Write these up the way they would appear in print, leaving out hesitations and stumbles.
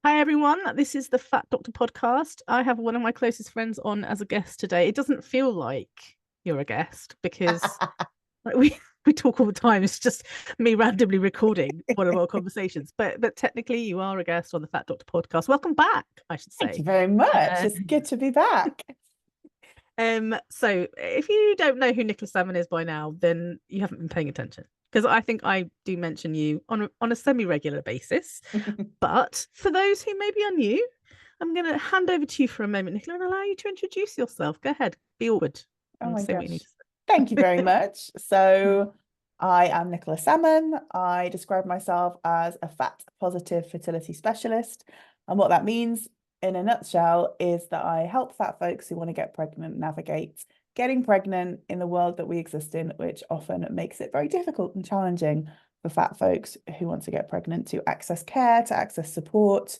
Hi everyone, this is the Fat Doctor podcast. I have one of my closest friends on as a guest today. It doesn't feel like you're a guest because like we talk all the time. It's just me randomly recording one of our conversations. But technically you are a guest on the Fat Doctor podcast. Welcome back, I should Thank you say. very much. Uh, It's good to be back. so if you don't know who Nicola Salmon is by now, then you haven't been paying attention. Because I think I do mention you on a semi-regular basis. But for those who maybe are new, I'm going to hand over to you for a moment, Nicola, and allow you to introduce yourself. Go ahead, be awkward, Oh and my say what you need gosh. to Thank you say. very much. So, I am Nicola Salmon. I describe myself as a fat positive fertility specialist. And what that means, in a nutshell, is that I help fat folks who want to get pregnant navigate getting pregnant in the world that we exist in, which often makes it very difficult and challenging for fat folks who want to get pregnant to access care, to access support,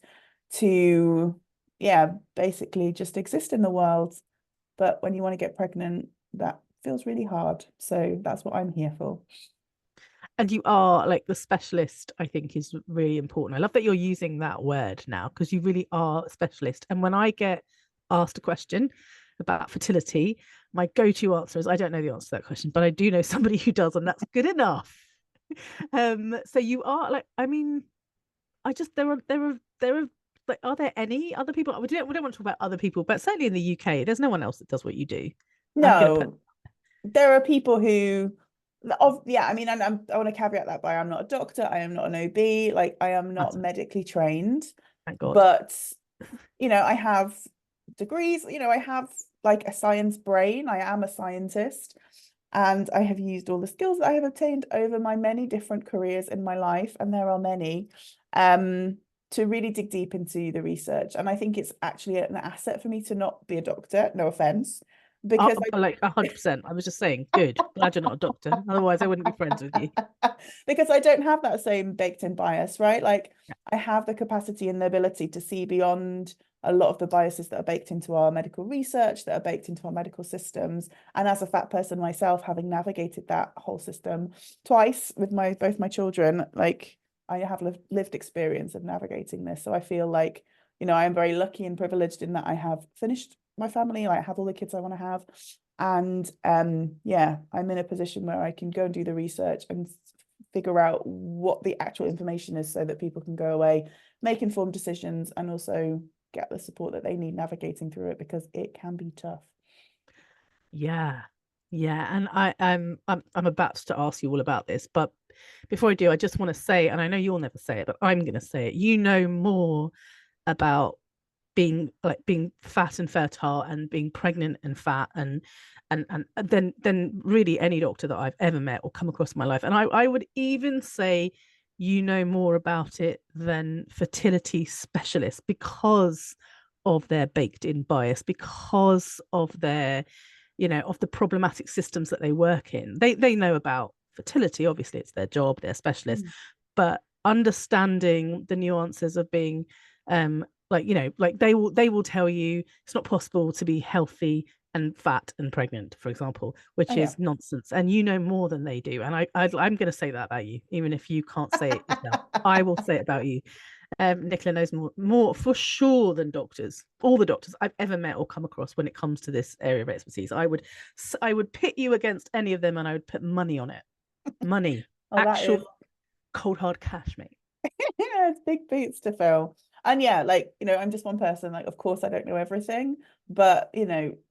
to, yeah, basically just exist in the world. But when you want to get pregnant, that feels really hard. So that's what I'm here for. And you are like the specialist, I think is really important. I love that you're using that word now because you really are a specialist. And when I get asked a question about fertility, my go-to answer is I don't know the answer to that question, but I do know somebody who does, and that's good enough. So you are like, I mean, I just there are like, are there any other people? We don't want to talk about other people, but certainly in the UK, there's no one else that does what you do. I'm gonna put No, there are people who, yeah, I mean, I want to caveat that by I'm not a doctor, I am not an OB, like I am not That's medically trained, thank God. but I have degrees, I have like a science brain, I am a scientist, and I have used all the skills that I have obtained over my many different careers in my life, and there are many, to really dig deep into the research. And I think it's actually an asset for me to not be a doctor, no offense, because Like 100%. I was just saying, good. Glad you're not a doctor. Otherwise, I wouldn't be friends with you. because I don't have that same baked in bias, right? Like I have the capacity and the ability to see beyond a lot of the biases that are baked into our medical research, that are baked into our medical systems. And as a fat person myself, having navigated that whole system twice with my both my children, like I have lived experience of navigating this. So I feel like, I am very lucky and privileged in that I have finished my family, like I have all the kids I want to have. And yeah, I'm in a position where I can go and do the research and figure out what the actual information is so that people can go away, make informed decisions, and also get the support that they need navigating through it because it can be tough. Yeah. Yeah. And I'm about to ask you all about this, but before I do, I just want to say, and I know you'll never say it, but I'm gonna say it. You know more about being fat and fertile and being pregnant and fat and then really any doctor that I've ever met or come across in my life. And I would even say you know more about it than fertility specialists because of their baked in bias, because of their, of the problematic systems that they work in. They know about fertility, obviously it's their job, they're specialists, Mm. but understanding the nuances of being like they will tell you it's not possible to be healthy and fat and pregnant, for example, Oh which yeah. is nonsense. And you know more than they do. And I'm going to say that about you, even if you can't say it yourself. I will say it about you. Nicola knows more for sure than doctors. All the doctors I've ever met or come across when it comes to this area of expertise. I would pit you against any of them, and I would put money on it. Money, Oh, that is actual cold hard cash, mate. yeah, it's big boots to fill. And yeah, like, I'm just one person. Like, of course, I don't know everything, but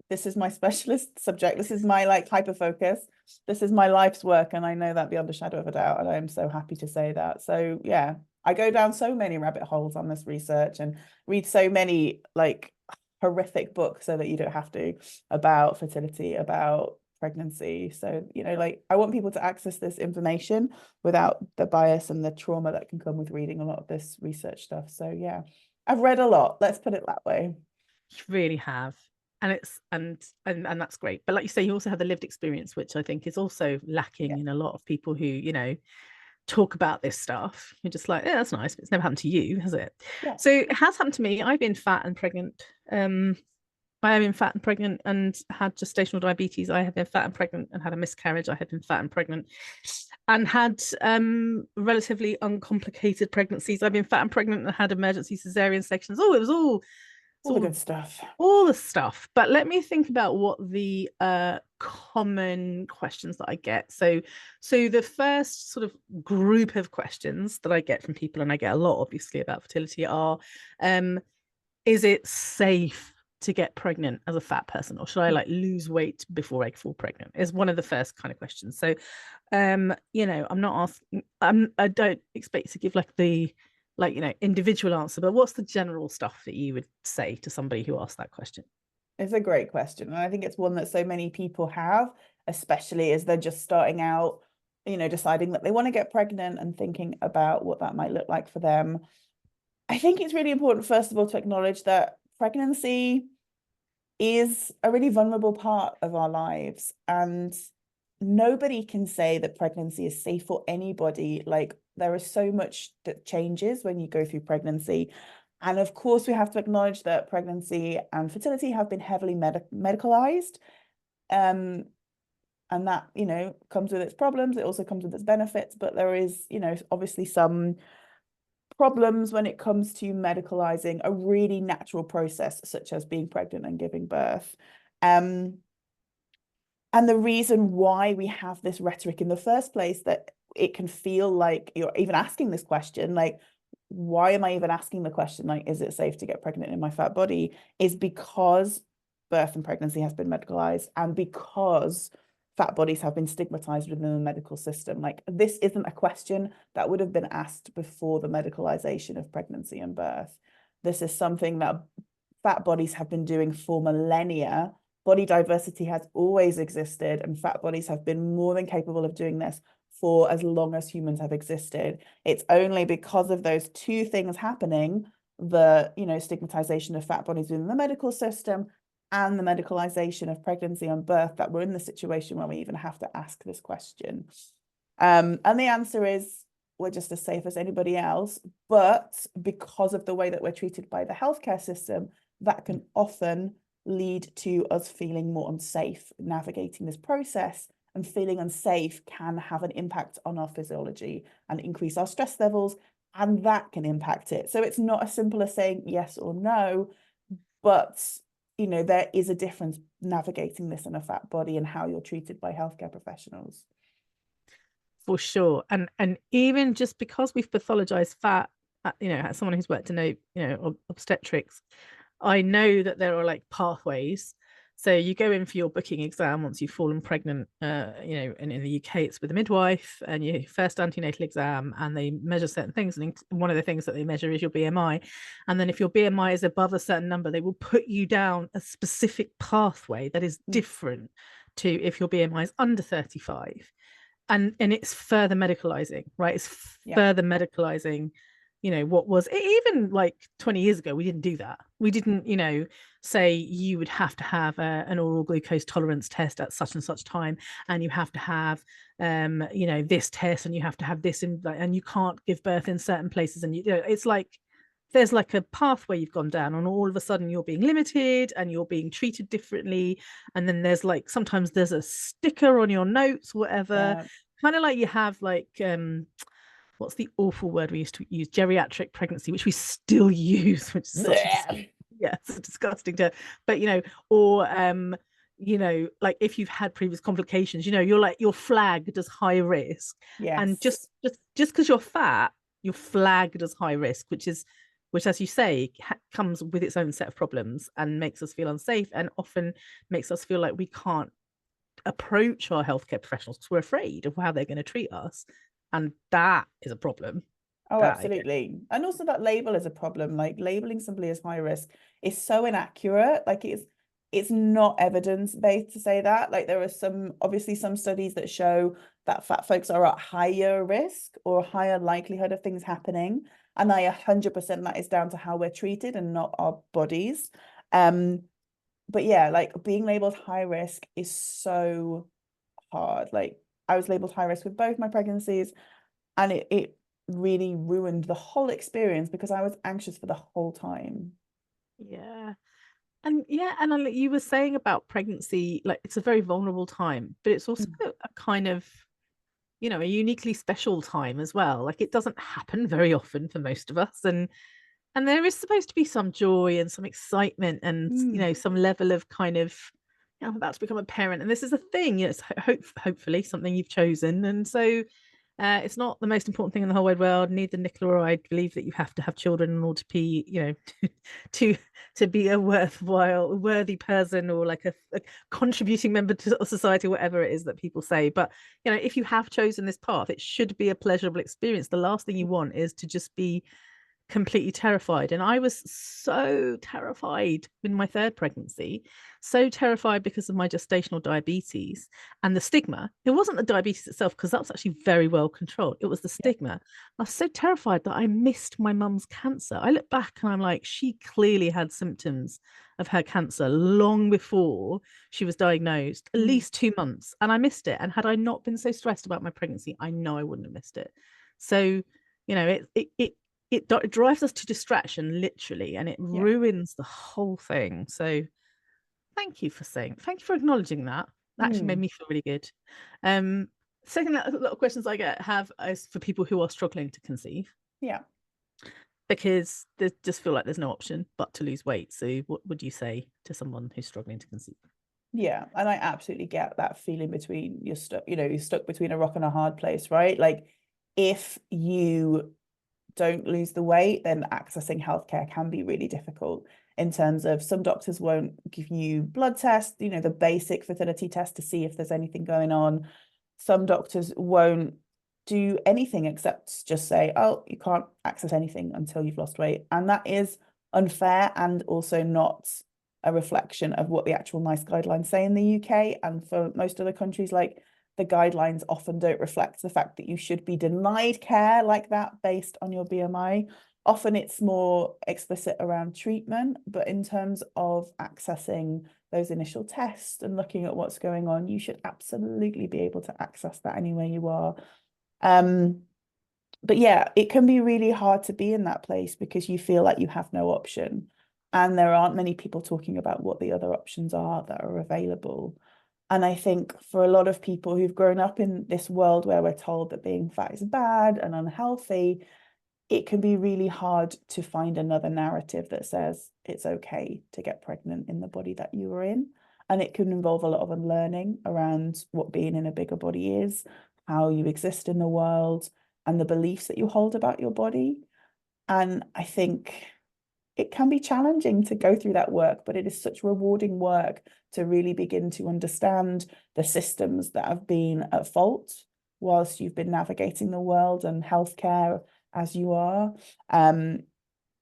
this is my specialist subject. This is my like hyper focus. This is my life's work, and I know that beyond a shadow of a doubt. And I am so happy to say that. So yeah, I go down so many rabbit holes on this research and read so many like horrific books so that you don't have to about fertility, about pregnancy. So, like I want people to access this information without the bias and the trauma that can come with reading a lot of this research stuff. So yeah, I've read a lot. Let's put it that way. You really have. And it's and that's great. But like you say, you also have the lived experience, which I think is also lacking Yeah. in a lot of people who, talk about this stuff. You're just like, yeah, that's nice, but it's never happened to you, has it? Yeah. So it has happened to me. I've been fat and pregnant. I have been fat and pregnant and had gestational diabetes. I have been fat and pregnant and had a miscarriage. I have been fat and pregnant. and had relatively uncomplicated pregnancies. I've been fat and pregnant and had emergency cesarean sections. Oh, it was all All the sort of good stuff. all the stuff. But let me think about what the common questions that I get. So the first sort of group of questions that I get from people, and I get a lot obviously about fertility, are is it safe to get pregnant as a fat person, or should I like lose weight before I fall pregnant, is one of the first kind of questions. So I'm not asking, I don't expect to give like the individual answer, but what's the general stuff that you would say to somebody who asks that question? It's a great question. And I think it's one that so many people have, especially as they're just starting out, deciding that they want to get pregnant and thinking about what that might look like for them. I think it's really important, first of all, to acknowledge that pregnancy is a really vulnerable part of our lives. And nobody can say that pregnancy is safe for anybody. Like, there is so much that changes when you go through pregnancy. And of course, we have to acknowledge that pregnancy and fertility have been heavily medicalized. And that, comes with its problems. It also comes with its benefits. But there is, obviously some problems when it comes to medicalizing a really natural process, such as being pregnant and giving birth. And the reason why we have this rhetoric in the first place, that it can feel like you're even asking this question, like, why am I even asking the question, like, is it safe to get pregnant in my fat body, is because birth and pregnancy has been medicalized, and because fat bodies have been stigmatized within the medical system. Like, this isn't a question that would have been asked before the medicalization of pregnancy and birth. This is something that fat bodies have been doing for millennia. Body diversity has always existed, and fat bodies have been more than capable of doing this for as long as humans have existed. It's only because of those two things happening, the stigmatization of fat bodies within the medical system and the medicalization of pregnancy and birth, that we're in the situation where we even have to ask this question. And the answer is, we're just as safe as anybody else. But because of the way that we're treated by the healthcare system, that can often lead to us feeling more unsafe navigating this process. And feeling unsafe can have an impact on our physiology and increase our stress levels, and that can impact it. So it's not as simple as saying yes or no, but there is a difference navigating this in a fat body and how you're treated by healthcare professionals. For sure. And even just because we've pathologized fat, as someone who's worked in obstetrics, I know that there are like pathways. So you go in for your booking exam once you've fallen pregnant, and in the UK it's with a midwife, and your first antenatal exam, and they measure certain things. And one of the things that they measure is your BMI. And then if your BMI is above a certain number, they will put you down a specific pathway that is different to if your BMI is under 35. And it's further medicalizing, right? It's further medicalizing what was even like 20 years ago. We didn't do that. We didn't say you would have to have an oral glucose tolerance test at such and such time, and you have to have this test, and you have to have this and you can't give birth in certain places, and it's like there's like a pathway you've gone down, and all of a sudden you're being limited and you're being treated differently. And then there's like sometimes there's a sticker on your notes, whatever, kind of like you have like what's the awful word we used to use, geriatric pregnancy, which we still use, which is such it's a disgusting term. But or like if you've had previous complications, you're like, you're flagged as high risk. And just because you're fat, you're flagged as high risk, which as you say comes with its own set of problems and makes us feel unsafe, and often makes us feel like we can't approach our healthcare professionals because we're afraid of how they're going to treat us. And that is a problem. Oh, absolutely. And also that label is a problem. Like, labeling somebody as high risk is so inaccurate. Like, it's not evidence-based to say that. Like, there are obviously some studies that show that fat folks are at higher risk or higher likelihood of things happening. And 100% that is down to how we're treated and not our bodies. But yeah, like, being labeled high risk is so hard. Like, I was labeled high risk with both my pregnancies, and it really ruined the whole experience because I was anxious for the whole time. And like you were saying about pregnancy, like it's a very vulnerable time, but it's also a kind of a uniquely special time as well. Like it doesn't happen very often for most of us, and there is supposed to be some joy and some excitement and Mm, some level of kind of, I'm about to become a parent, and this is a thing. It's hopefully something you've chosen, and so it's not the most important thing in the whole wide world. Neither Nicola or I believe that you have to have children in order to be, to to be a worthy person, or like a contributing member to society, whatever it is that people say. But if you have chosen this path, it should be a pleasurable experience. The last thing you want is to just be completely terrified. And I was so terrified in my third pregnancy, so terrified because of my gestational diabetes and the stigma. It wasn't the diabetes itself, because that was actually very well controlled. It was the yeah. stigma. I was so terrified that I missed my mum's cancer. I look back and I'm like, she clearly had symptoms of her cancer long before she was diagnosed, at Mm, least 2 months, and I missed it. And had I not been so stressed about my pregnancy, I know I wouldn't have missed it. So, it drives us to distraction, literally, and it yeah. ruins the whole thing. So thank you for acknowledging that. That actually made Mm, me feel really good. um Second, a lot of questions I get have is for people who are struggling to conceive, yeah. because they just feel like there's no option but to lose weight. So what would you say to someone who's struggling to conceive? Yeah, and I absolutely get that feeling between you're stuck between a rock and a hard place, right? Like if you don't lose the weight, then accessing healthcare can be really difficult in terms of some doctors won't give you blood tests, the basic fertility test to see if there's anything going on. Some doctors won't do anything except just say, oh, you can't access anything until you've lost weight. And that is unfair and also not a reflection of what the actual NICE guidelines say in the UK. And for most other countries, like the guidelines often don't reflect the fact that you should be denied care like that based on your BMI. Often it's more explicit around treatment, but in terms of accessing those initial tests and looking at what's going on, you should absolutely be able to access that anywhere you are. Um, but yeah, it can be really hard to be in that place because you feel like you have no option. And there aren't many people talking about what the other options are that are available. And I think for a lot of people who've grown up in this world where we're told that being fat is bad and unhealthy, it can be really hard to find another narrative that says it's okay to get pregnant in the body that you were in. And it can involve a lot of unlearning around what being in a bigger body is, how you exist in the world, and the beliefs that you hold about your body. And I think it can be challenging to go through that work, but it is such rewarding work to really begin to understand the systems that have been at fault whilst you've been navigating the world and healthcare as you are.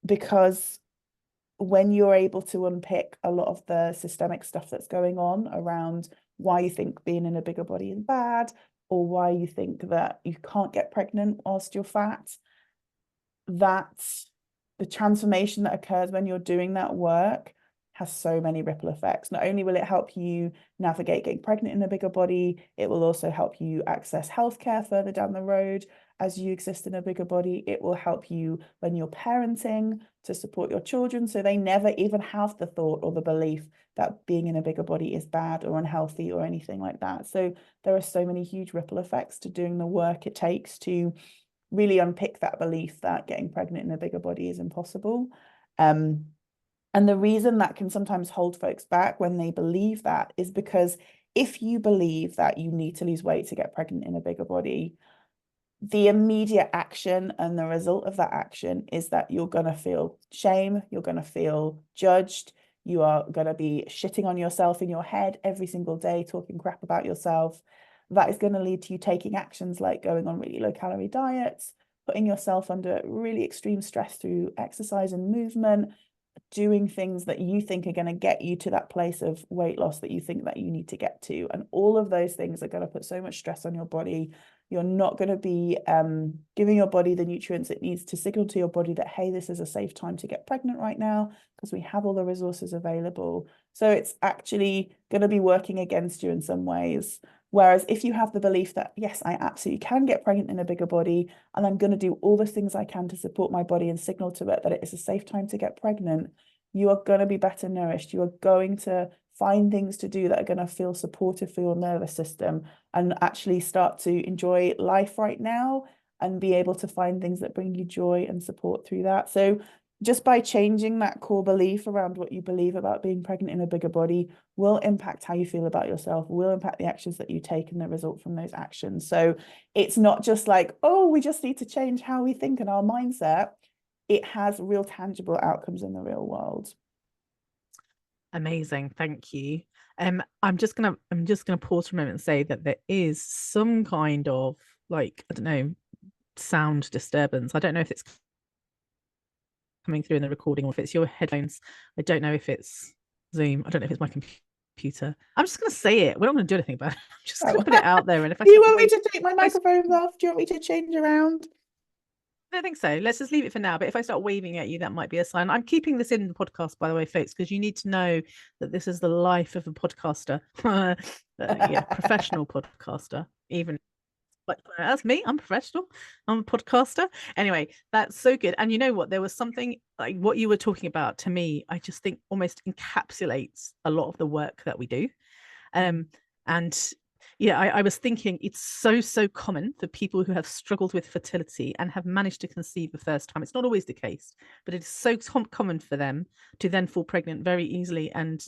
Because when you're able to unpick a lot of the systemic stuff that's going on around why you think being in a bigger body is bad, or why you think that you can't get pregnant whilst you're fat, that the transformation that occurs when you're doing that work has so many ripple effects. Not only will it help you navigate getting pregnant in a bigger body, it will also help you access healthcare further down the road as you exist in a bigger body. It will help you when you're parenting to support your children, so they never even have the thought or the belief that being in a bigger body is bad or unhealthy or anything like that. So there are so many huge ripple effects to doing the work it takes to really unpick that belief that getting pregnant in a bigger body is impossible. And the reason that can sometimes hold folks back when they believe that is because if you believe that you need to lose weight to get pregnant in a bigger body, the immediate action and the result of that action is that you're going to feel shame, you're going to feel judged, you are going to be shitting on yourself in your head every single day, talking crap about yourself. That is going to lead to you taking actions like going on really low calorie diets, putting yourself under really extreme stress through exercise and movement, doing things that you think are going to get you to that place of weight loss that you think that you need to get to. And all of those things are going to put so much stress on your body. You're not going to be giving your body the nutrients it needs to signal to your body that, hey, this is a safe time to get pregnant right now because we have all the resources available. So it's actually going to be working against you in some ways. Whereas if you have the belief that, yes, I absolutely can get pregnant in a bigger body, and I'm going to do all the things I can to support my body and signal to it that it is a safe time to get pregnant, you are going to be better nourished. You are going to find things to do that are going to feel supportive for your nervous system, and actually start to enjoy life right now and be able to find things that bring you joy and support through that. So just by changing that core belief around what you believe about being pregnant in a bigger body will impact how you feel about yourself, will impact the actions that you take and the result from those actions. So it's not just like, oh, we just need to change how we think and our mindset. It has real tangible outcomes in the real world. Amazing, thank you. I'm just gonna pause for a moment and say that there is some kind of, like, I don't know, sound disturbance. I don't know if it's coming through in the recording or if it's your headphones. I don't know if it's Zoom. I don't know if it's my computer. I'm just gonna say it. We're not gonna do anything about it. I'm just gonna put it out there. And if I Do you start want me waving, to take my microphones off? Do you want me to change around? I don't think so. Let's just leave it for now. But if I start waving at you, that might be a sign. I'm keeping this in the podcast, by the way, folks, because you need to know that this is the life of a podcaster. Yeah, professional podcaster, even. But that's me. I'm professional. I'm a podcaster. Anyway, that's so good. And you know what? There was something like what you were talking about to me, I just think almost encapsulates a lot of the work that we do. And yeah, I was thinking it's so common for people who have struggled with fertility and have managed to conceive the first time. It's not always the case, but it is so common for them to then fall pregnant very easily and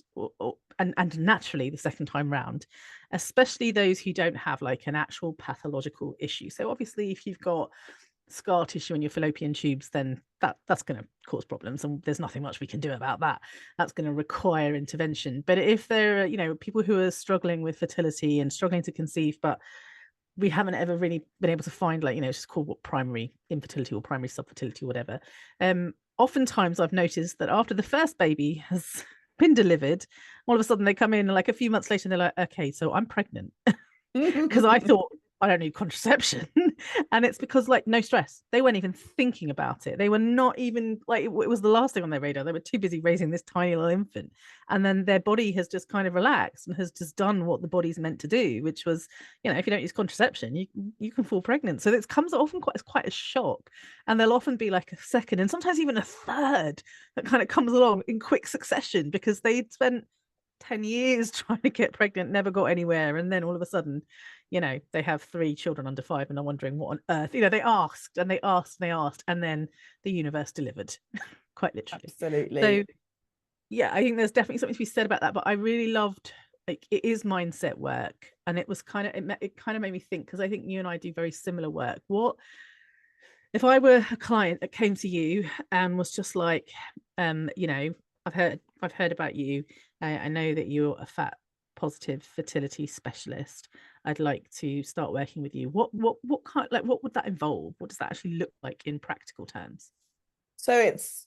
naturally the second time round, especially those who don't have like an actual pathological issue. So obviously, if you've got scar tissue in your fallopian tubes, then that's going to cause problems, and there's nothing much we can do about that. That's going to require intervention. But if there are, people who are struggling with fertility and struggling to conceive, but we haven't ever really been able to find, like, it's just called what, primary infertility or primary subfertility or whatever. Oftentimes I've noticed that after the first baby has been delivered, all of a sudden they come in like a few months later and they're like, okay, so I'm pregnant. Because I thought I don't need contraception. And it's because, like, no stress. They weren't even thinking about it. They were not even, like, it was the last thing on their radar. They were too busy raising this tiny little infant. And then their body has just kind of relaxed and has just done what the body's meant to do, which was, if you don't use contraception, you can fall pregnant. So it comes often quite a shock. And there'll often be like a second and sometimes even a third that kind of comes along in quick succession because they'd spent 10 years trying to get pregnant, never got anywhere, and then all of a sudden, they have 3 children under 5 and are wondering what on earth. They asked and they asked and they asked, and then the universe delivered. Quite literally. Absolutely. So yeah, I think there's definitely something to be said about that. But I really loved, like, it is mindset work, and it was kind of it kind of made me think, because I think you and I do very similar work. What if I were a client that came to you and was just like, I've heard about you. I know that you're a fat positive fertility specialist. I'd like to start working with you. What kind, like, what would that involve? What does that actually look like in practical terms? So it's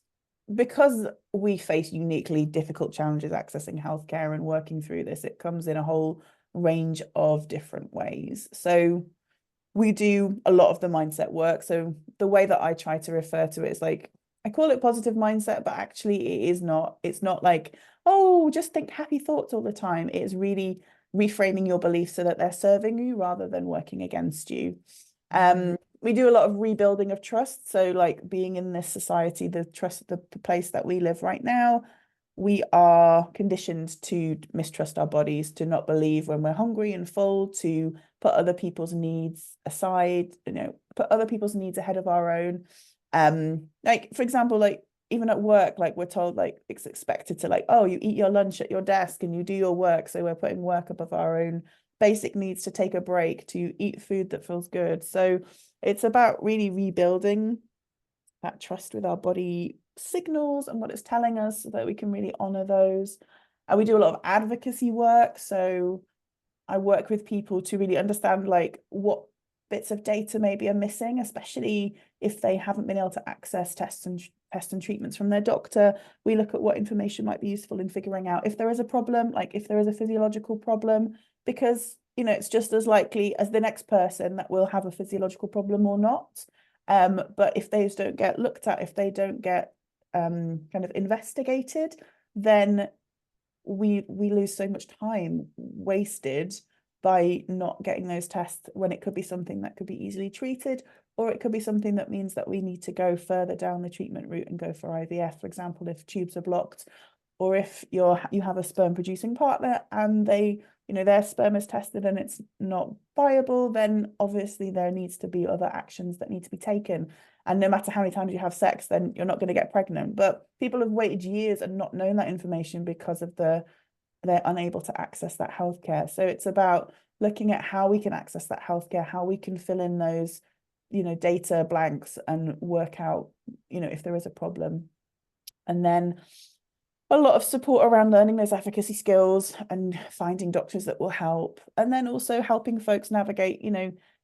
because we face uniquely difficult challenges accessing healthcare and working through this, it comes in a whole range of different ways. So we do a lot of the mindset work. So the way that I try to refer to it is like, I call it positive mindset, but actually it's not like, oh, just think happy thoughts all the time. It is really reframing your beliefs so that they're serving you rather than working against you. We do a lot of rebuilding of trust. So like being in this society, the place that we live right now, we are conditioned to mistrust our bodies, to not believe when we're hungry and full, to put other people's needs aside, put other people's needs ahead of our own. Like, for example, like even at work, like we're told, like it's expected to, like, oh, you eat your lunch at your desk and you do your work. So we're putting work above our own basic needs, to take a break, to eat food that feels good. So it's about really rebuilding that trust with our body signals and what it's telling us so that we can really honor those. And we do a lot of advocacy work. So I work with people to really understand like what bits of data maybe are missing, especially if they haven't been able to access tests and treatments from their doctor. We look at what information might be useful in figuring out if there is a problem, like if there is a physiological problem, because it's just as likely as the next person that will have a physiological problem or not. But if those don't get looked at, if they don't get kind of investigated, then we lose so much time wasted by not getting those tests, when it could be something that could be easily treated, or it could be something that means that we need to go further down the treatment route and go for IVF, for example, if tubes are blocked. or if you have a sperm producing partner and they, their sperm is tested and it's not viable, then obviously there needs to be other actions that need to be taken. And no matter how many times you have sex, then you're not going to get pregnant. But people have waited years and not known that information because of they're unable to access that healthcare. So it's about looking at how we can access that healthcare, how we can fill in those, data blanks and work out, if there is a problem. And then a lot of support around learning those advocacy skills and finding doctors that will help. And then also helping folks navigate,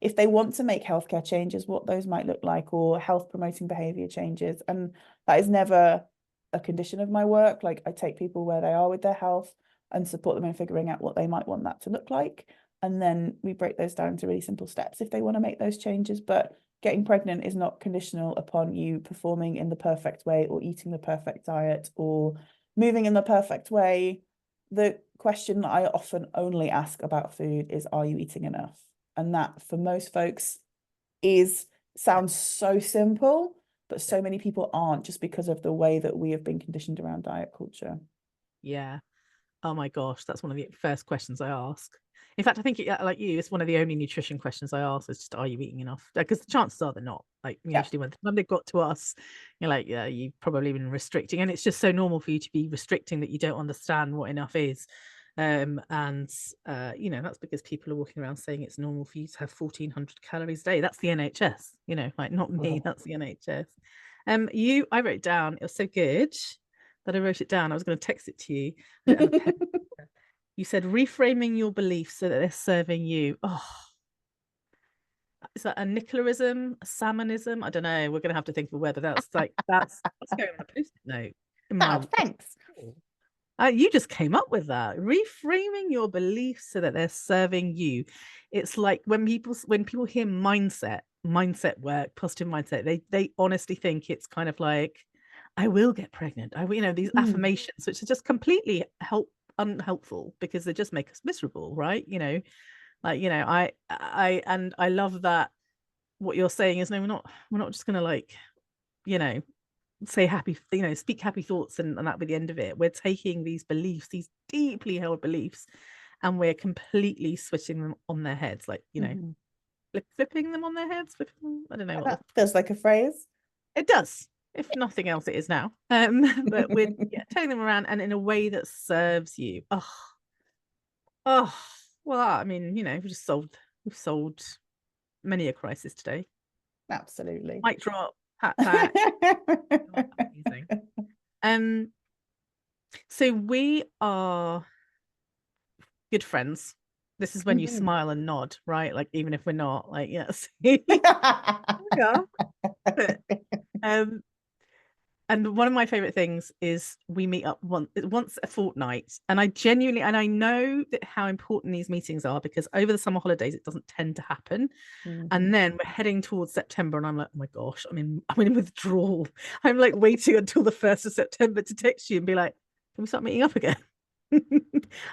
if they want to make healthcare changes, what those might look like, or health promoting behavior changes. And that is never a condition of my work. Like, I take people where they are with their health and support them in figuring out what they might want that to look like. And then we break those down to really simple steps if they want to make those changes. But getting pregnant is not conditional upon you performing in the perfect way or eating the perfect diet or moving in the perfect way. The question I often only ask about food is, are you eating enough? And that for most folks sounds so simple, but so many people aren't, just because of the way that we have been conditioned around diet culture. Yeah. Oh my gosh, that's one of the first questions I ask. In fact, I think like you, it's one of the only nutrition questions I ask is just, are you eating enough? Because the chances are they're not. Like, usually when they've got to us, you're like, yeah, you've probably been restricting. And it's just so normal for you to be restricting that you don't understand what enough is. That's because people are walking around saying it's normal for you to have 1,400 calories a day. That's the NHS, like not me, that's the NHS. I wrote down, it was so good that I wrote it down. I was going to text it to you. I don't have a pen. You said reframing your beliefs so that they're serving you. Oh, is that a Nicolaism, a Salmonism? I don't know. We're going to have to think of whether that's going on a post-it note. Thanks. You just came up with that. Reframing your beliefs so that they're serving you. It's like when people hear mindset work, positive mindset, they honestly think it's kind of like, I will get pregnant. These affirmations, which are just completely unhelpful because they just make us miserable, right? I love that what you're saying is, no, we're not just gonna say happy, speak happy thoughts and that be the end of it. We're taking these beliefs, these deeply held beliefs, and we're completely switching them on their heads, flipping them on their heads. I don't know. That feels like a phrase. It does. If nothing else, it is now. But we're turning them around and in a way that serves you. Oh, well, I mean, we've solved many a crisis today. Absolutely. Mic drop, pat pat. Amazing. So we are good friends. This is when you smile and nod, right? Like, even if we're not, like, yes. Yeah. And one of my favorite things is we meet up once a fortnight. And I know that how important these meetings are, because over the summer holidays, it doesn't tend to happen. And then we're heading towards September and I'm like, oh my gosh, I'm in withdrawal. I'm like waiting until the 1st of September to text you and be like, can we start meeting up again?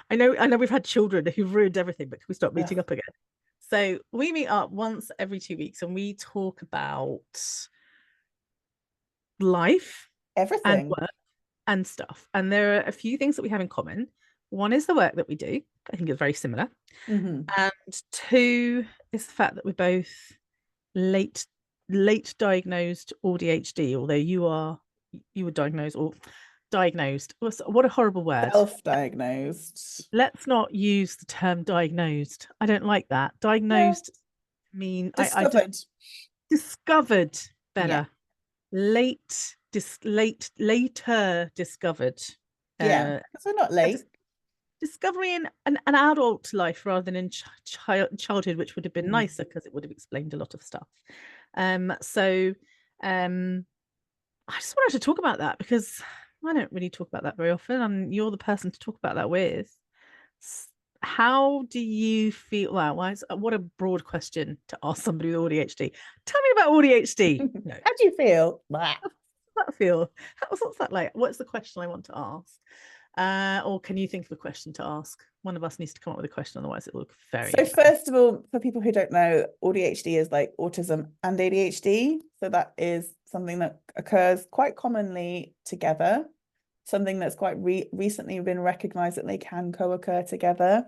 I know we've had children who've ruined everything, but can we start meeting up again? So we meet up once every 2 weeks and we talk about life, everything, and work and stuff. And there are a few things that we have in common. One is the work that we do. I think it's very similar. And 2 is the fact that we're both late diagnosed AuDHD, although you were diagnosed or diagnosed. What a horrible word. Self-diagnosed. Let's not use the term diagnosed. I don't like that. Diagnosed mean discovered. Discovered better. Later discovered. Because we're not late. Discovery in an adult life rather than in childhood, which would have been nicer because it would have explained a lot of stuff. So I just wanted to talk about that because I don't really talk about that very often, and you're the person to talk about that with. How do you feel? What a broad question to ask somebody with AuDHD. Tell me about AuDHD. No. How do you feel? How does that feel? What's that like? What's the question I want to ask? Or can you think of a question to ask? One of us needs to come up with a question, otherwise it will look very. So first of all, for people who don't know, AuDHD is like autism and ADHD. So that is something that occurs quite commonly together. something that's quite recently been recognized that they can co-occur together.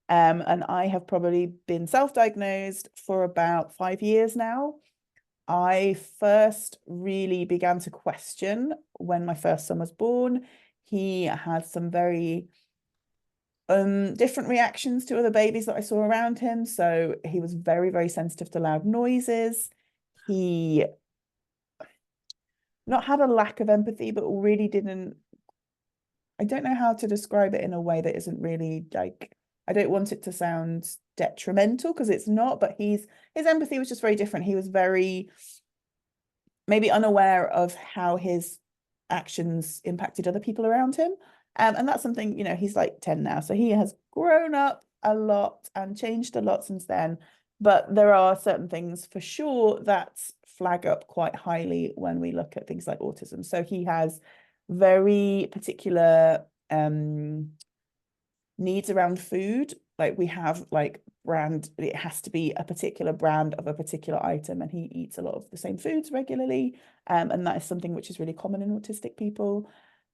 And I have probably been self-diagnosed for about 5 years now. I first really began to question when my first son was born. He had some very different reactions to other babies that I saw around him. So he was very, very sensitive to loud noises. He not had a lack of empathy, but really didn't, I don't know how to describe it in a way that isn't really like, I don't want it to sound detrimental because it's not, but his empathy was just very different. He was very maybe unaware of how his actions impacted other people around him. And that's something, you know, he's like 10 now, so he has grown up a lot and changed a lot since then. But there are certain things for sure that flag up quite highly when we look at things like autism. So he has very particular needs around food. Like we have like brand, it has to be a particular brand of a particular item, and he eats a lot of the same foods regularly. And that is something which is really common in autistic people.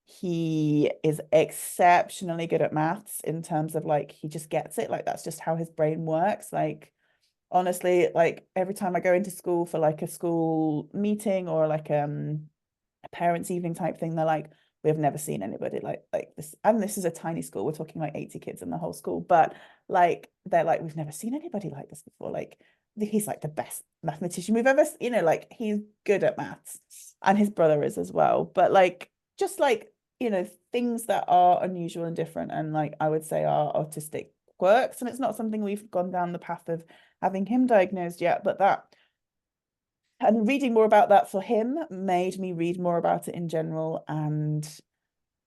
He is exceptionally good at maths in terms of like he just gets it. Like that's just how his brain works. Like honestly, like every time I go into school for like a school meeting or like a parents' evening type thing, they're like, we have never seen anybody like this. And this is a tiny school. We're talking like 80 kids in the whole school. But like they're like, we've never seen anybody like this before. Like he's like the best mathematician we've ever, you know, like he's good at maths, and his brother is as well. But like just like, you know, things that are unusual and different, and like I would say are autistic quirks. And it's not something we've gone down the path of having him diagnosed yet, but that, and reading more about that for him made me read more about it in general and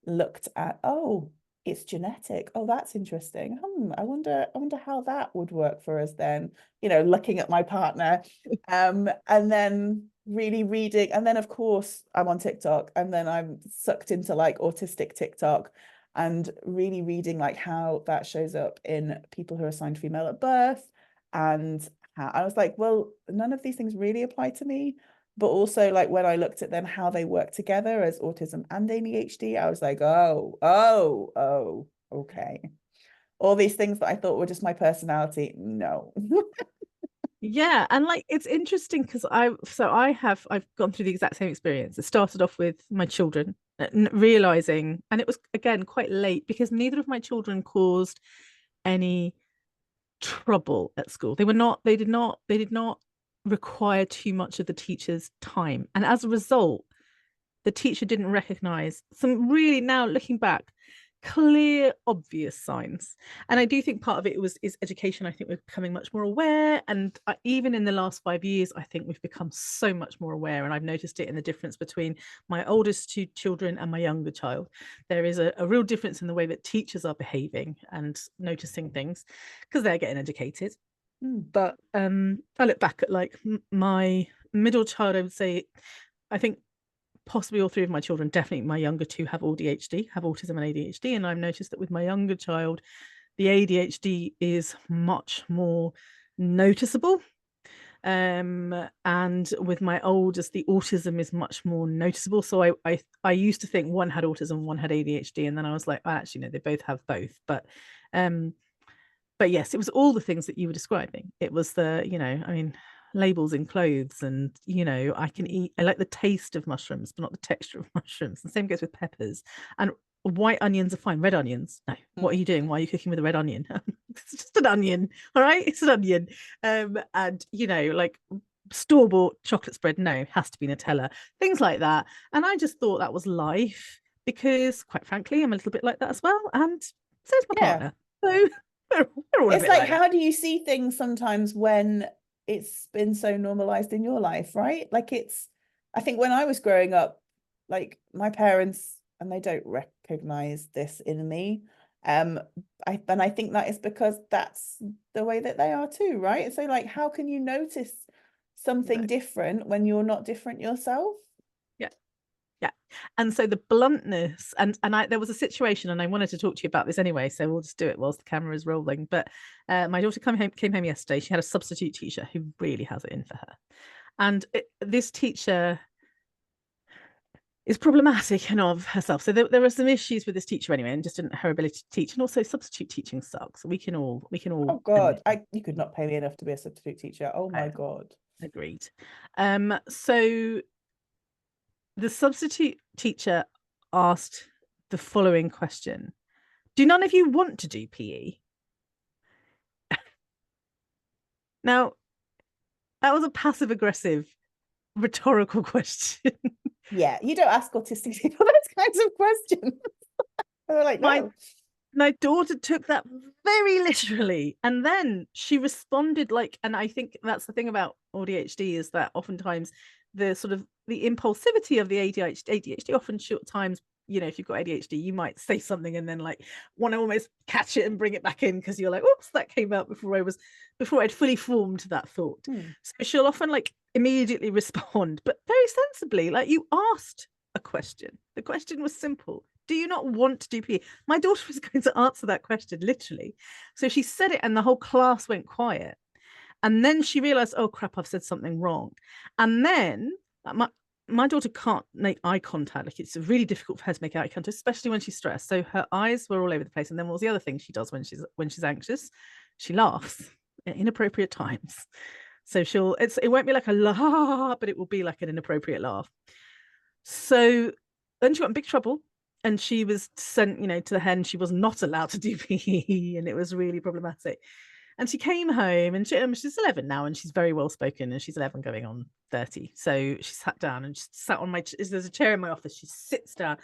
looked at, oh, it's genetic. Oh, that's interesting. I wonder how that would work for us then, you know, looking at my partner. And then really reading, and then of course I'm on TikTok, and then I'm sucked into like autistic TikTok and really reading like how that shows up in people who are assigned female at birth. And I was like, well, none of these things really apply to me. But also, like when I looked at then how they work together as autism and ADHD, I was like, oh, okay. All these things that I thought were just my personality, no. Yeah, and like it's interesting because I've gone through the exact same experience. It started off with my children realizing, and it was again quite late because neither of my children caused any trouble at school. They did not require too much of the teacher's time. And as a result, the teacher didn't recognize some really, now looking back, clear, obvious signs. And I do think part of it is education. I think we're becoming much more aware. And even in the last 5 years, I think we've become so much more aware. And I've noticed it in the difference between my oldest two children and my younger child. There is a real difference in the way that teachers are behaving and noticing things because they're getting educated. But I look back at like my middle child, I would say, I think possibly all three of my children, definitely my younger two, have AuDHD, have autism and ADHD. And I've noticed that with my younger child, the ADHD is much more noticeable. And with my oldest, the autism is much more noticeable. So I used to think one had autism, one had ADHD, and then I was like, oh, actually, no, they both have both. But yes, it was all the things that you were describing. It was the, you know, I mean, labels in clothes, and you know, I like the taste of mushrooms but not the texture of mushrooms. The same goes with peppers. And white onions are fine, red onions no. What are you doing? Why are you cooking with a red onion? It's just an onion, all right, it's an onion. And you know, like store-bought chocolate spread, no, has to be Nutella, things like that. And I just thought that was life, because quite frankly I'm a little bit like that as well, and so is my Yeah. partner. So we're all a It's bit like, like that. how do you see things sometimes when it's been so normalized in your life, right? Like it's, I think when I was growing up, like my parents, and they don't recognize this in me. And I think that is because that's the way that they are too, right? So like, how can you notice something Exactly. different when you're not different yourself? Yeah. Yeah. And so the bluntness, and there was a situation, and I wanted to talk to you about this anyway, so we'll just do it whilst the camera is rolling. But my daughter came home yesterday. She had a substitute teacher who really has it in for her. And this teacher is problematic and of herself. So there are some issues with this teacher anyway, and just in her ability to teach, and also substitute teaching sucks. We can all Oh God, you could not pay me enough to be a substitute teacher. Oh my God. Agreed. So the substitute teacher asked the following question: do none of you want to do PE? Now, that was a passive aggressive rhetorical question. Yeah, you don't ask autistic people those kinds of questions. They're like, no. My daughter took that very literally, and then she responded like, and I think that's the thing about AuDHD, is that oftentimes the sort of the impulsivity of the ADHD often short times, you know, if you've got ADHD, you might say something and then like want to almost catch it and bring it back in because you're like, oops, that came out before I'd fully formed that thought. So she'll often like immediately respond, but very sensibly, like, you asked a question. The question was simple: do you not want to do PE? My daughter was going to answer that question literally. So she said it and the whole class went quiet. And then she realized, oh crap, I've said something wrong. And then my daughter can't make eye contact. Like, it's really difficult for her to make eye contact, especially when she's stressed. So her eyes were all over the place. And then what was the other thing she does when she's anxious? She laughs at inappropriate times. So it won't be like a laugh, but it will be like an inappropriate laugh. So then she got in big trouble, and she was sent, to the hen. She was not allowed to do PE, and it was really problematic. And she came home, and she's 11 now, and she's very well spoken, and she's 11 going on 30. So she sat down and just sat on there's a chair in my office. She sits down.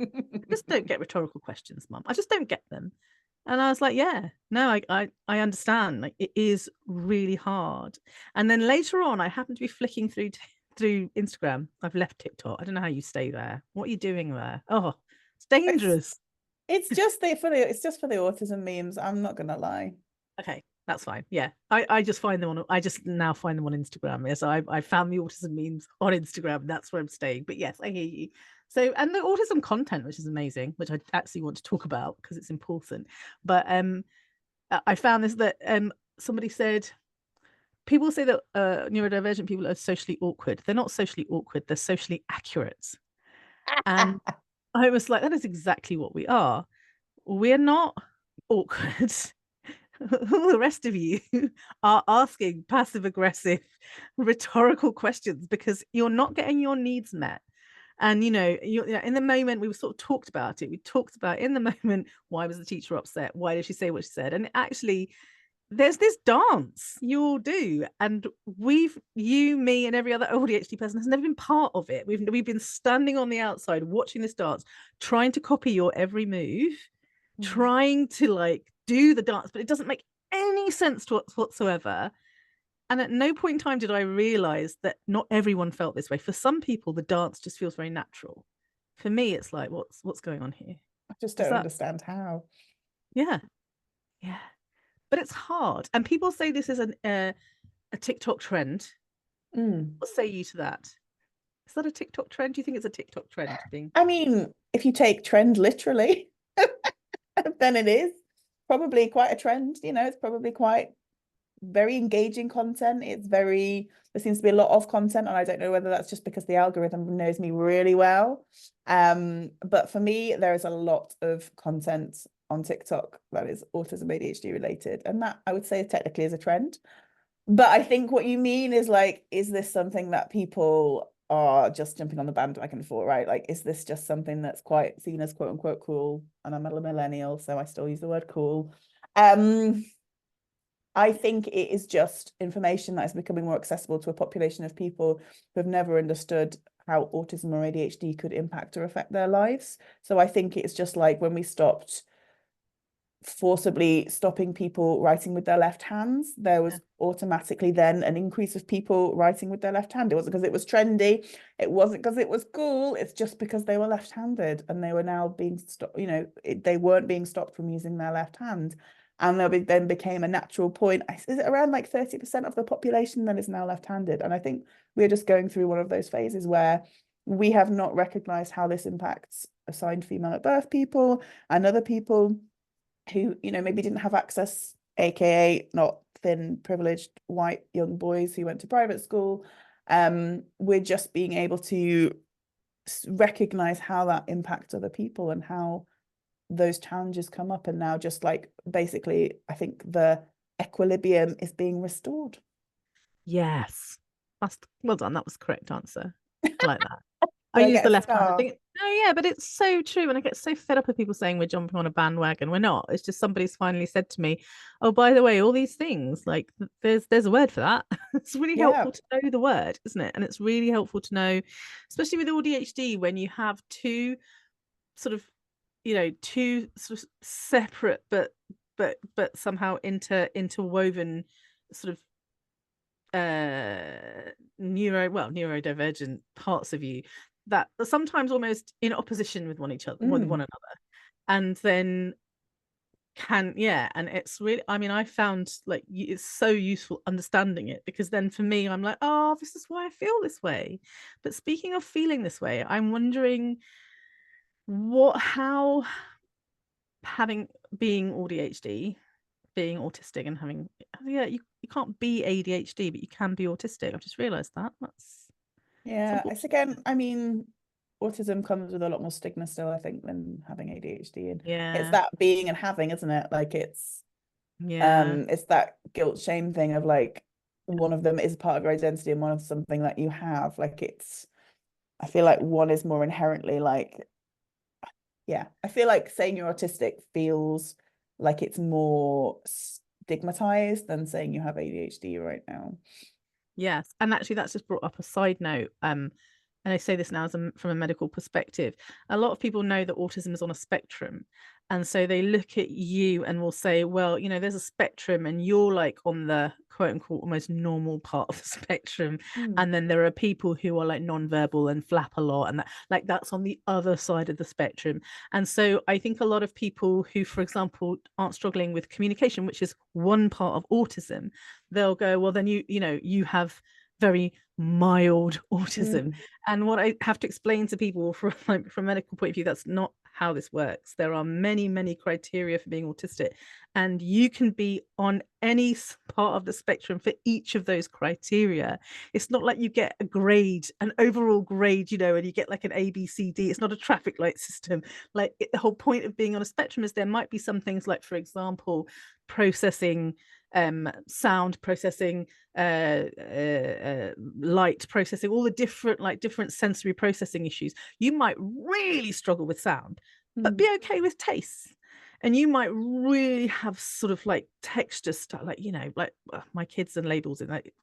I just don't get rhetorical questions, Mum. I just don't get them. And I was like, yeah, no, I understand. Like, it is really hard. And then later on, I happened to be flicking through Instagram. I've left TikTok. I don't know how you stay there. What are you doing there? Oh, it's dangerous. It's just for the autism memes. I'm not gonna lie. Okay, that's fine. Yeah, I just find them on. I just now find them on Instagram. Yes, I found the autism memes on Instagram. That's where I'm staying. But yes, I hear you. So, and the autism content, which is amazing, which I actually want to talk about because it's important. But I found this that somebody said, people say that neurodivergent people are socially awkward. They're not socially awkward. They're socially accurate. And I was like, that is exactly what we are. We're not awkward. All the rest of you are asking passive aggressive rhetorical questions because you're not getting your needs met. And in the moment, we sort of talked about it. We talked about, in the moment, why was the teacher upset? Why did she say what she said? And actually, there's this dance you all do, and you, me, and every other AuDHD person has never been part of it. We've been standing on the outside watching this dance, trying to copy your every move, trying to like do the dance, but it doesn't make any sense whatsoever. And at no point in time did I realize that not everyone felt this way. For some people, the dance just feels very natural. For me, it's like, what's going on here? I just don't understand how. Yeah. But it's hard. And people say this is a TikTok trend. What say you to that? Is that a TikTok trend? Do you think it's a TikTok trend? I mean, if you take trend literally, then it is probably quite a trend. It's probably quite very engaging content. There seems to be a lot of content, and I don't know whether that's just because the algorithm knows me really well. But for me, there is a lot of content on TikTok that is autism ADHD related, and that I would say technically is a trend. But I think what you mean is like, is this something that people are just jumping on the bandwagon for, right? Like, is this just something that's quite seen as quote unquote cool? And I'm a millennial, so I still use the word cool. I think it is just information that is becoming more accessible to a population of people who have never understood how autism or ADHD could impact or affect their lives. So I think it's just like when we stopped forcibly stopping people writing with their left hands, there was automatically then an increase of people writing with their left hand. It wasn't because it was trendy, it wasn't because it was cool, it's just because they were left-handed and they were now being stopped, they weren't being stopped from using their left hand. And there then became a natural point. Is it around like 30% of the population that is now left-handed? And I think we're just going through one of those phases where we have not recognized how this impacts assigned female at birth people and other people who, maybe didn't have access, aka not thin, privileged white young boys who went to private school. We're just being able to recognize how that impacts other people and how those challenges come up. And now just like basically, I think the equilibrium is being restored. Yes. That's well done. That was the correct answer. I like that. I Do I use the get a left-handed star? thing. Oh yeah, but it's so true. And I get so fed up with people saying we're jumping on a bandwagon. We're not. It's just somebody's finally said to me, "Oh, by the way, all these things, like there's a word for that." It's really Yeah. helpful to know the word, isn't it? And it's really helpful to know, especially with AuDHD, when you have two sort of, two sort of separate but somehow interwoven sort of neurodivergent parts of you that are sometimes almost in opposition with one Mm. another, and then and it's really, I mean, I found like it's so useful understanding it, because then for me I'm like, oh, this is why I feel this way. But speaking of feeling this way, I'm wondering how having being AuDHD, being autistic, and having, you can't be ADHD, but you can be autistic. I've just realized that's Yeah, it's unfortunate. again, I mean, autism comes with a lot more stigma still, I think, than having ADHD. And it's Yeah, that being and having, isn't it? Like yeah, it's that guilt shame thing of like one of them is part of your identity and one of something that you have. Like I feel like one is more inherently like, yeah, I feel like saying you're autistic feels like it's more stigmatized than saying you have ADHD right now. yes. And actually, that's just brought up a side note. And I say this now from a medical perspective. A lot of people know that autism is on a spectrum. And so they look at you and will say, well, there's a spectrum and you're like on the quote unquote almost normal part of the spectrum. Mm. And then there are people who are like nonverbal and flap a lot. And that's on the other side of the spectrum. And so I think a lot of people who, for example, aren't struggling with communication, which is one part of autism, they'll go, well, then you have very mild autism. Mm. And what I have to explain to people from a medical point of view, that's not how this works. There are many, many criteria for being autistic, and you can be on any part of the spectrum for each of those criteria. It's not like you get a grade, an overall grade, and you get like an A, B, C, D. It's not a traffic light system. Like the whole point of being on a spectrum is there might be some things like, for example, processing sound processing, light processing, all the different sensory processing issues. You might really struggle with sound, but Mm. be okay with taste. And you might really have sort of like texture stuff, like like my kids and labels. And like,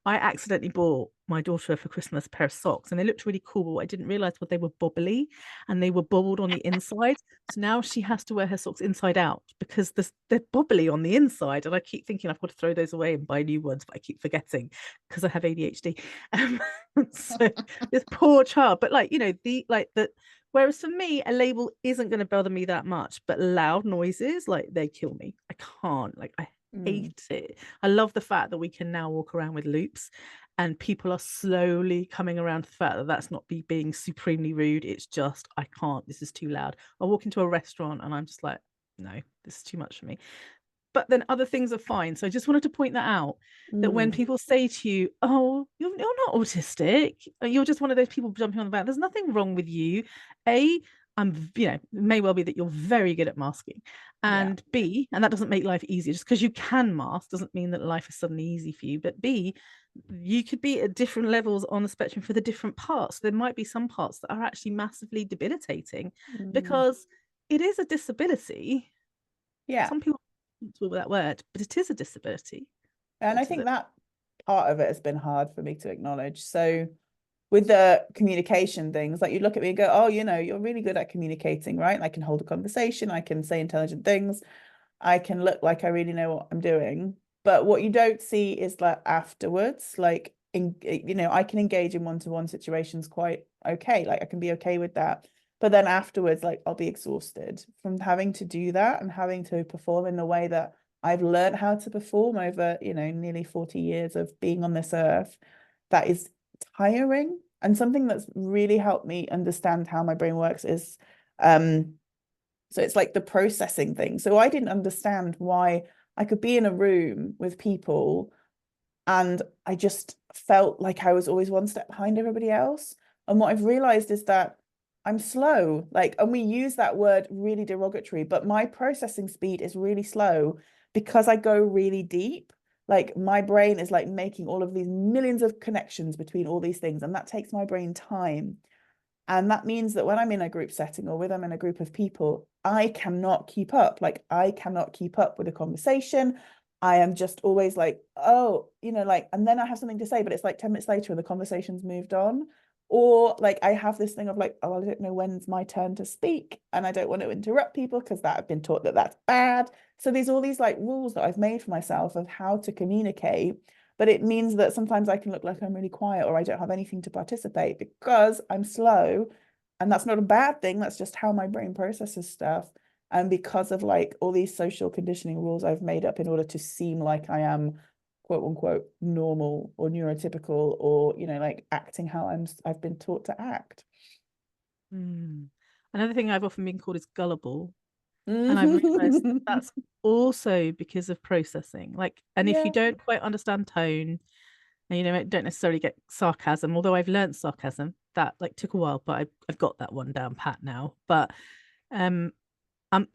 I accidentally bought my daughter for Christmas a pair of socks, and they looked really cool. But what I didn't realize was they were bobbly, and they were bobbled on the inside. So now she has to wear her socks inside out because they're bobbly on the inside. And I keep thinking I've got to throw those away and buy new ones, but I keep forgetting because I have ADHD. So this poor child, but like, the whereas for me, a label isn't going to bother me that much, but loud noises, like they kill me. I can't, like, I Mm. hate it. I love the fact that we can now walk around with loops, and people are slowly coming around to the fact that that's not being supremely rude. It's just, I can't, this is too loud. I walk into a restaurant and I'm just like, no, this is too much for me. But then other things are fine. So I just wanted to point that out, that when Mm. people say to you, oh, you're not autistic, you're just one of those people jumping on the back, there's nothing wrong with you. A, it may well be that you're very good at masking. Yeah. And B, and that doesn't make life easier. Just because you can mask doesn't mean that life is suddenly easy for you. But B, you could be at different levels on the spectrum for the different parts. There might be some parts that are actually massively debilitating Mm. because it is a disability. Yeah. Some people don't talk that word, but it is a disability. And I What is think it? that part of it has been hard for me to acknowledge. So with the communication things, like you look at me and go, oh, you're really good at communicating, right? I can hold a conversation, I can say intelligent things, I can look like I really know what I'm doing. But what you don't see is that afterwards, like I can engage in one-to-one situations quite okay. Like I can be okay with that. But then afterwards, like I'll be exhausted from having to do that and having to perform in the way that I've learned how to perform over, nearly 40 years of being on this earth. That is tiring. And something that's really helped me understand how my brain works is so it's like the processing thing. So I didn't understand why I could be in a room with people and I just felt like I was always one step behind everybody else. And what I've realized is that I'm slow. Like, and we use that word really derogatory, but my processing speed is really slow because I go really deep. Like my brain is like making all of these millions of connections between all these things, and that takes my brain time. And that means that when I'm in a group setting or when I'm in a group of people, I cannot keep up. Like I cannot keep up with a conversation. I am just always like, oh, like, and then I have something to say, but it's like 10 minutes later and the conversation's moved on. Or like I have this thing of like, oh, I don't know when's my turn to speak. And I don't want to interrupt people because that I've been taught that that's bad. So there's all these like rules that I've made for myself of how to communicate. But it means that sometimes I can look like I'm really quiet or I don't have anything to participate because I'm slow. And that's not a bad thing. That's just how my brain processes stuff. And because of like all these social conditioning rules I've made up in order to seem like I am quote unquote normal or neurotypical or, like acting how I've been taught to act. Another thing I've often been called is gullible. And I've realized that Mhm. that's also because of processing. Like, and if you Yeah. don't quite understand tone and don't necessarily get sarcasm, although I've learned sarcasm, that like took a while, but I've got that one down pat now. But um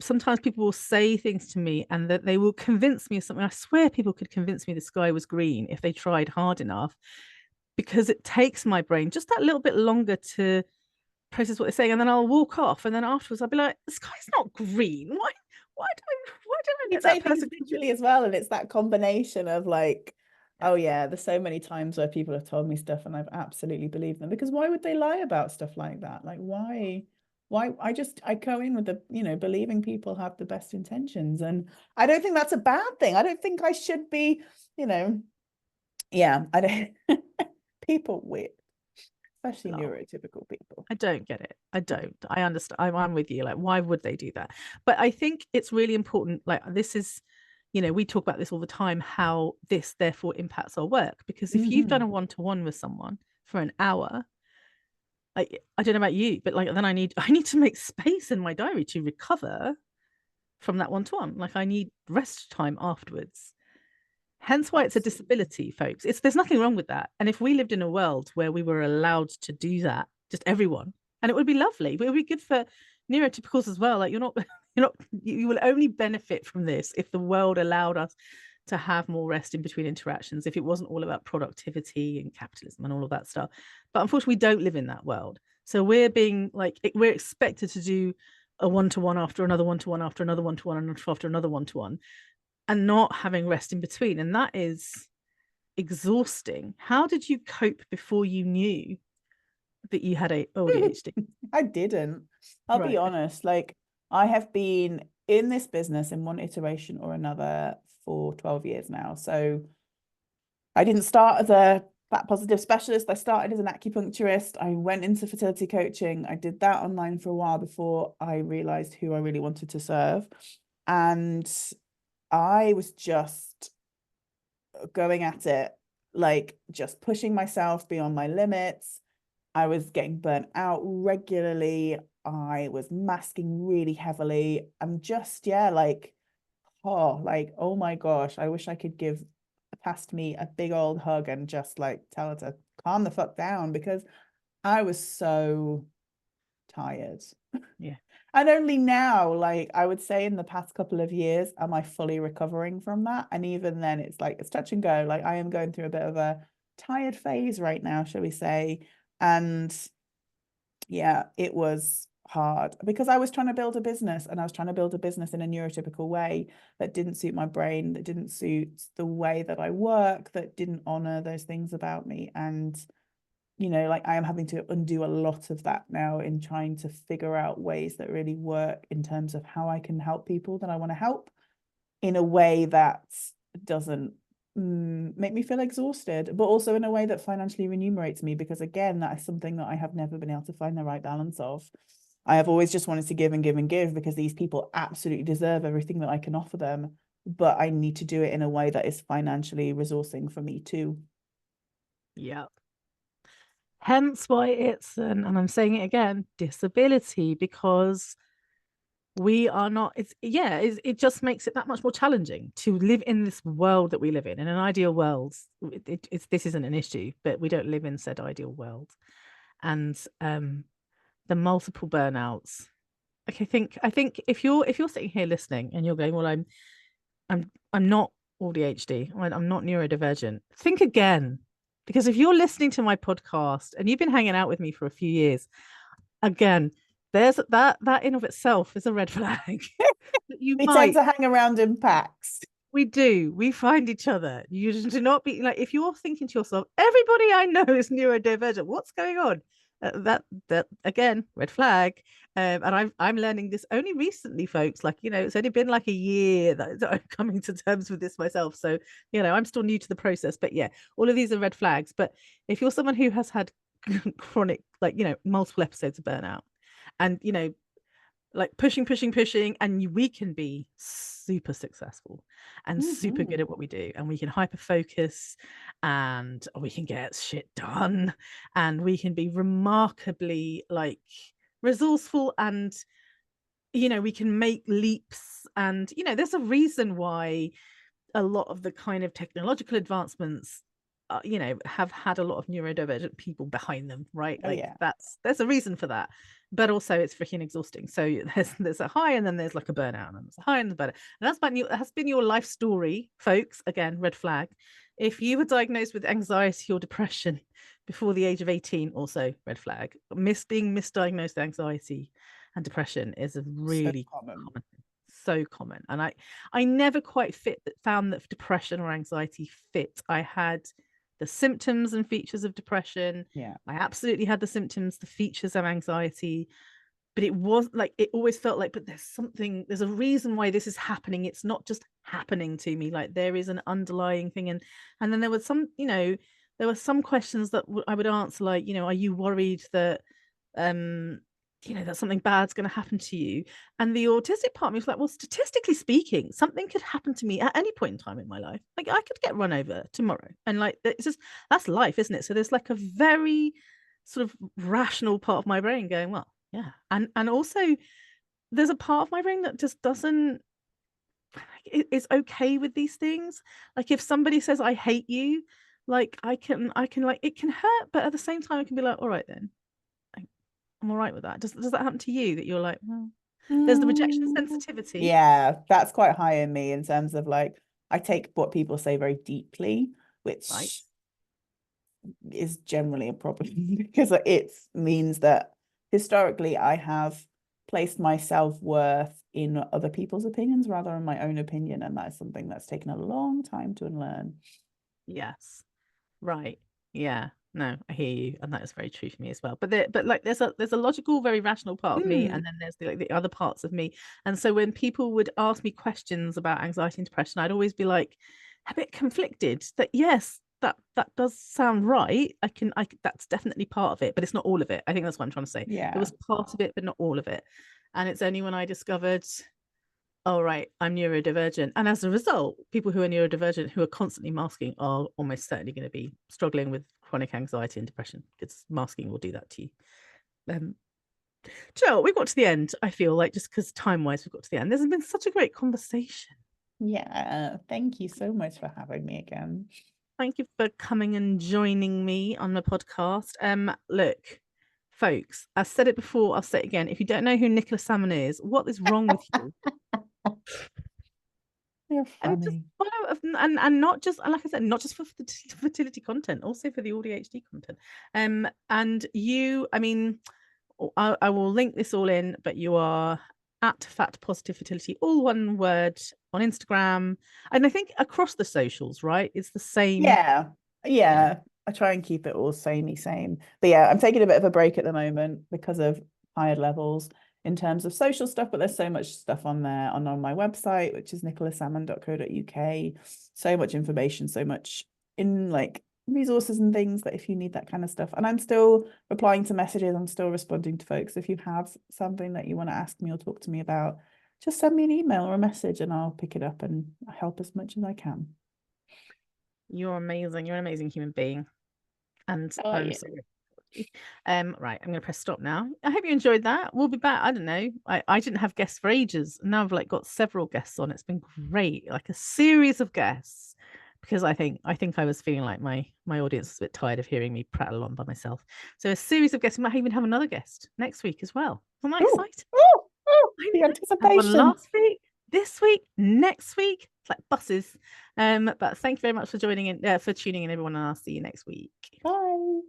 sometimes people will say things to me and that they will convince me of something. I swear people could convince me the sky was green if they tried hard enough, because it takes my brain just that little bit longer to process what they're saying, and then I'll walk off, and then afterwards I'll be like, "The sky's not green. Why did I You let that take things person convince literally as well, and it's that combination of like, me?" oh yeah, there's so many times where people have told me stuff and I've absolutely believed them because why would they lie about stuff like that? Like why I go in with the, believing people have the best intentions. And I don't think that's a bad thing. I don't think I should be, you know, yeah, I don't people weird, especially No, neurotypical people. I don't get it. I don't. I understand. I'm with you. Like, why would they do that? But I think it's really important. Like, this is, we talk about this all the time, how this therefore impacts our work. Because if you've done a Mhm. one-to-one with someone for an hour, I don't know about you, but like then I need to make space in my diary to recover from that one-to-one. Like I need rest time afterwards. Hence why it's a Absolutely. disability, folks. There's nothing wrong with that. And if we lived in a world where we were allowed to do that, just everyone, and it would be lovely. But it would be good for neurotypicals as well. Like you will only benefit from this if the world allowed us to have more rest in between interactions, if it wasn't all about productivity and capitalism and all of that stuff. But unfortunately, we don't live in that world. So we're being like we're expected to do a one-to-one after another one-to-one after another one-to-one and after another one-to-one, and not having rest in between. And that is exhausting. How did you cope before you knew that you had a AuDHD? I didn't. I'll be Right. honest. Like, I have been in this business in one iteration or another for 12 years now. So I didn't start as a fat positive specialist. I started as an acupuncturist. I went into fertility coaching. I did that online for a while before I realized who I really wanted to serve. And I was just going at it, like just pushing myself beyond my limits. I was getting burnt out regularly. I was masking really heavily. I'm just, yeah, like, oh my gosh, I wish I could give past me a big old hug and just like tell her to calm the fuck down because I was so tired. Yeah. And only now, like I would say in the past couple of years, am I fully recovering from that? And even then, it's like it's touch and go. Like I am going through a bit of a tired phase right now, shall we say. And yeah, it was hard because I was trying to build a business and I was trying to build a business in a neurotypical way that didn't suit my brain, that didn't suit the way that I work, that didn't honor those things about me. And like I am having to undo a lot of that now in trying to figure out ways that really work in terms of how I can help people that I want to help in a way that doesn't make me feel exhausted, but also in a way that financially remunerates me, because again, that is something that I have never been able to find the right balance of. I have always just wanted to give and give and give because these people absolutely deserve everything that I can offer them, but I need to do it in a way that is financially resourcing for me too. Yeah. Hence why it's and I'm saying it again, disability, because we are not, it just makes it that much more challenging to live in this world that we live in. In an ideal world, this isn't an issue, but we don't live in said ideal world. and the multiple burnouts. Okay, I think if you're sitting here listening and you're going, well, I'm not AuDHD, I'm not neurodivergent. Think again, because if you're listening to my podcast and you've been hanging out with me for a few years, again, there's that in of itself is a red flag. You We tend might to hang around in packs. We do. We find each other. You do not be like if you're thinking to yourself, everybody I know is neurodivergent. What's going on? That again, red flag. And I'm learning this only recently, folks. Like it's only been like a year that I'm coming to terms with this myself. So I'm still new to the process. But yeah, all of these are red flags. But if you're someone who has had chronic, like multiple episodes of burnout, and like pushing, and we can be super successful and super good at what we do, and we can hyper focus, and we can get shit done, and we can be remarkably like resourceful, and we can make leaps, and there's a reason why a lot of the kind of technological advancements have had a lot of neurodivergent people behind them, right? Oh, Like yeah. there's a reason for that, but also it's freaking exhausting. So there's a high, and then there's like a burnout, and there's a high and a burnout, and that's been your life story, folks. Again, red flag. If you were diagnosed with anxiety or depression before the age of 18, also red flag. Being misdiagnosed with anxiety and depression is a So really common. common thing. So common. And I never quite found that depression or anxiety fit. I had the symptoms and features of depression. Yeah. I absolutely had the symptoms, the features of anxiety, but it was like it always felt like, but there's a reason why this is happening. It's not just happening to me. Like there is an underlying thing. And then there was there were some questions that I would answer, like, are you worried that that something bad's going to happen to you? And the autistic part of me was like, well, statistically speaking, something could happen to me at any point in time in my life. Like I could get run over tomorrow, and like it's just that's life, isn't it? So there's like a very sort of rational part of my brain going, well, yeah, and also there's a part of my brain that just doesn't is okay with these things. Like if somebody says I hate you, like I can like it can hurt, but at the same time I can be like, all right then, I'm all right with that. Does that happen to you, that you're like, well, there's the rejection sensitivity? Yeah, that's quite high in me in terms of like I take what people say very deeply, Right. which is generally a problem because it means that historically I have placed my self-worth in other people's opinions rather than my own opinion, and that is something that's taken a long time to unlearn. Yes. Right. Yeah. No, I hear you, and that is very true for me as well. But like, there's a logical, very rational part of me, and then there's the other parts of me. And so when people would ask me questions about anxiety and depression, I'd always be like a bit conflicted. That yes, that does sound right. I that's definitely part of it, but it's not all of it. I think that's what I'm trying to say. It was part of it, but not all of it. And it's only when I discovered, oh, right, I'm neurodivergent. And as a result, people who are neurodivergent, who are constantly masking, are almost certainly going to be struggling with chronic anxiety and depression, because masking will do that to you. Joe, we got to the end, I feel like, just because time-wise, we've got to the end. There's been such a great conversation. Yeah, thank you so much for having me again. Thank you for coming and joining me on the podcast. Look, folks, I said it before, I'll say it again. If you don't know who Nicola Salmon is, what is wrong with you? You're And just funny. follow, and not just, like I said, not just for the fertility content, also for the AuDHD content. And I mean, I will link this all in, but you are at Fat Positive Fertility, all one word, on Instagram, and I think across the socials, right? It's the same. Yeah. I try and keep it all same. But yeah, I'm taking a bit of a break at the moment because of higher levels in terms of social stuff, but there's so much stuff on there on my website, which is nicolasalmon.co.uk. So much information, so much in like resources and things that if you need that kind of stuff. And I'm still replying to messages, I'm still responding to folks. If you have something that you want to ask me or talk to me about, just send me an email or a message and I'll pick it up and help as much as I can. You're amazing. You're an amazing human being, and I'm so grateful for you. Right, I'm gonna press stop now. I hope you enjoyed that. We'll be back. I don't know. I didn't have guests for ages. Now I've like got several guests on. It's been great, like a series of guests, because I was feeling like my audience was a bit tired of hearing me prattle on by myself. So a series of guests. We might even have another guest next week as well. Isn't that Oh, exciting? oh, I the know. Had one anticipation. last week, this week, next week. It's like buses. But thank you very much for joining in, for tuning in, everyone, and I'll see you next week. Bye.